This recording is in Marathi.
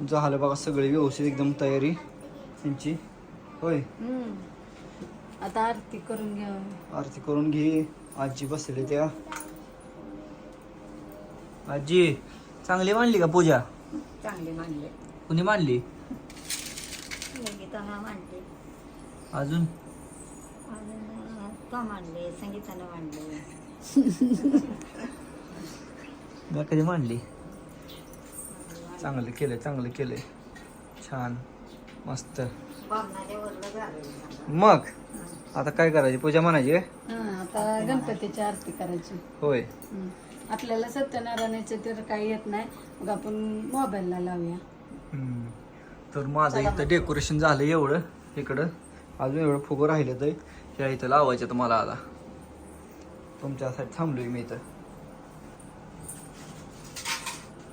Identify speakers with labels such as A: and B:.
A: झालं बघा सगळे व्यवस्थित एकदम तयारी त्यांची. होय
B: आता आरती करून घ्या.
A: आरती करून घे. आजी बसले त्या. आजी चांगली मांडली का पूजा?
B: चांगले मांडले.
A: कुणी मांडली?
B: संगीतानं मांडले.
A: अजून
B: तो मांडले, संगीतानं मांडले.
A: मी कधी मांडली? चांगलं केलंय, चांगलं केलंय. छान मस्त. मग आता काय करायची? पूजा म्हणायची काय?
B: आता गणपतीची आरती करायची.
A: होय.
B: आपल्याला सत्यनारायणाचे तर काही येत नाही, मग आपण मोबाईलला लावूया.
A: तर माझं इथं डेकोरेशन झालं एवढं. इकडं अजून एवढं फुगं राहिलं तर ह्या इथं लावायचं तर मला आता. तुमच्यासाठी थांबलोय मी इथं.